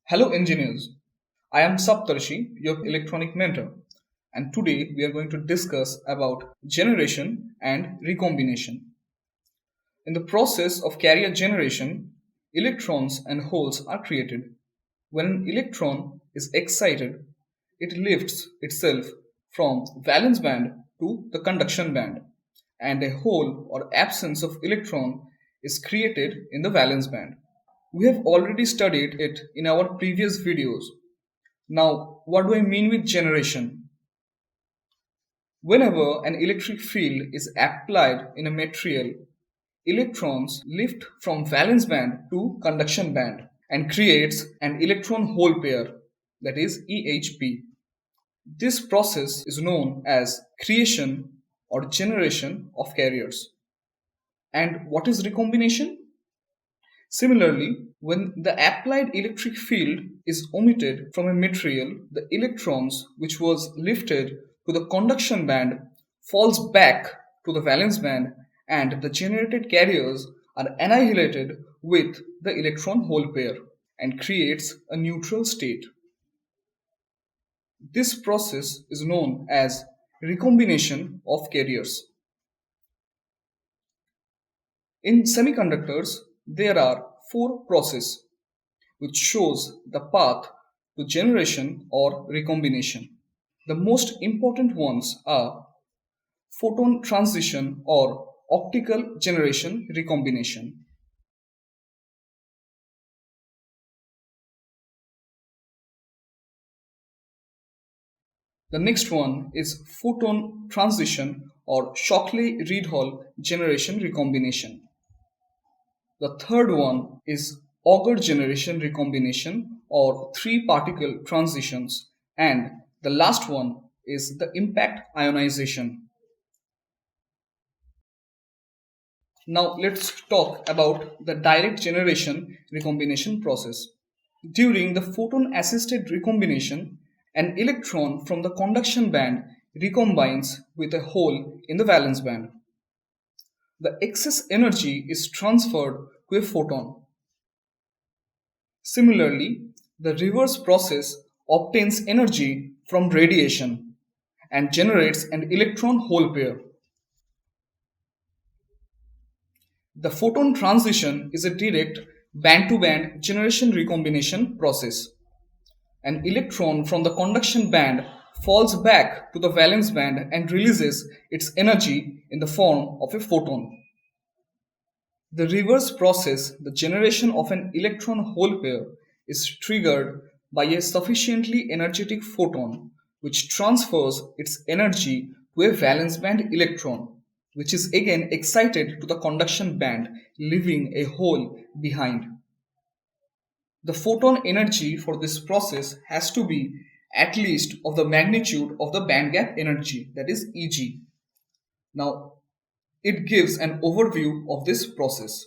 Hello engineers, I am Saptarshi, your electronic mentor, and today we are going to discuss about generation and recombination. In the process of carrier generation, electrons and holes are created. When an electron is excited, it lifts itself from valence band to the conduction band, and a hole or absence of electron is created in the valence band. We have already studied it in our previous videos. Now, what do I mean with generation? Whenever an electric field is applied in a material, electrons lift from valence band to conduction band and creates an electron hole pair, that is EHP. This process is known as creation or generation of carriers. And what is recombination? Similarly, when the applied electric field is omitted from a material, the electrons which was lifted to the conduction band falls back to the valence band and the generated carriers are annihilated with the electron hole pair and creates a neutral state. This process is known as recombination of carriers. In semiconductors, there are four processes which shows the path to generation or recombination. The most important ones are photon transition or optical generation recombination. The next one is photon transition or Shockley-Reed-Hall generation recombination. The third one is Auger generation recombination or three particle transitions, and the last one is the impact ionization. Now let's talk about the direct generation recombination process. During the photon assisted recombination, an electron from the conduction band recombines with a hole in the valence band. The excess energy is transferred to a photon. Similarly, the reverse process obtains energy from radiation and generates an electron hole pair. The photon transition is a direct band-to-band generation recombination process. An electron from the conduction band falls back to the valence band and releases its energy in the form of a photon. The reverse process, the generation of an electron hole pair, is triggered by a sufficiently energetic photon which transfers its energy to a valence band electron, which is again excited to the conduction band, leaving a hole behind. The photon energy for this process has to be at least of the magnitude of the band gap energy, that is Eg. Now, it gives an overview of this process.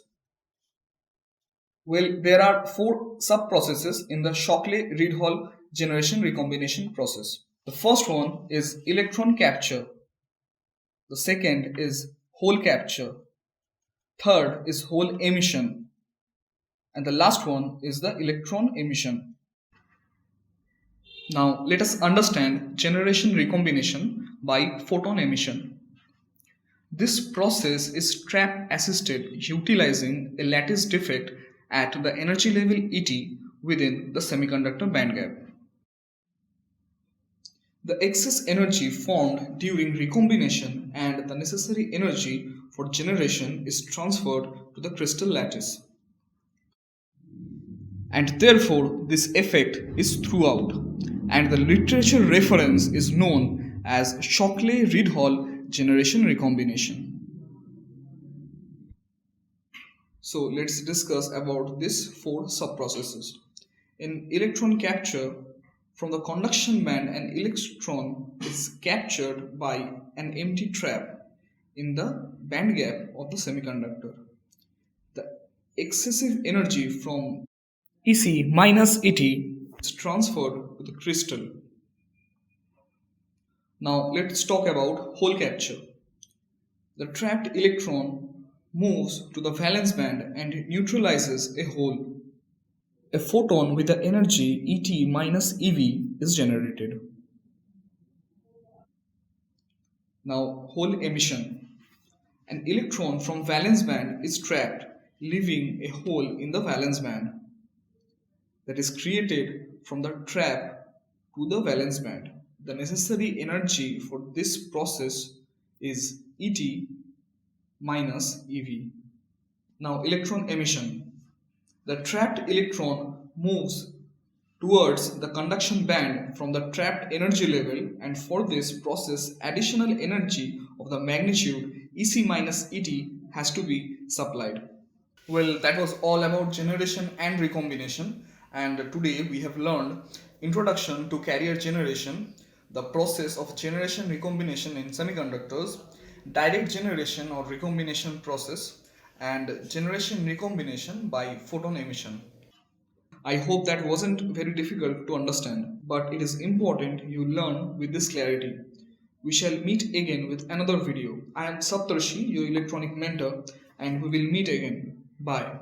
Well, there are four sub-processes in the Shockley-Reed-Hall generation recombination process. The first one is electron capture. The second is hole capture. Third is hole emission. And the last one is the electron emission. Now, let us understand generation recombination by photon emission. This process is trap assisted utilizing a lattice defect at the energy level Et within the semiconductor bandgap. The excess energy formed during recombination and the necessary energy for generation is transferred to the crystal lattice. And therefore, this effect is throughout, and the literature reference is known as Shockley-Reed-Hall generation recombination. So let's discuss about these four sub-processes. In electron capture, from the conduction band, an electron is captured by an empty trap in the band gap of the semiconductor. The excessive energy from EC minus ET is transferred to the crystal. Now let's talk about hole capture. The trapped electron moves to the valence band and neutralizes a hole. A photon with the energy ET minus EV is generated. Now, hole emission. An electron from valence band is trapped, leaving a hole in the valence band that is created from the trap to the valence band. The necessary energy for this process is ET minus EV. Now, electron emission. The trapped electron moves towards the conduction band from the trapped energy level, and for this process additional energy of the magnitude EC minus ET has to be supplied. Well, that was all about generation and recombination, and today we have learned introduction to carrier generation, the process of generation recombination in semiconductors, direct generation or recombination process, and generation recombination by photon emission. I hope that wasn't very difficult to understand, but it is important you learn with this clarity. We shall meet again with another video. I am Saptarshi, your electronic mentor, and we will meet again. Bye.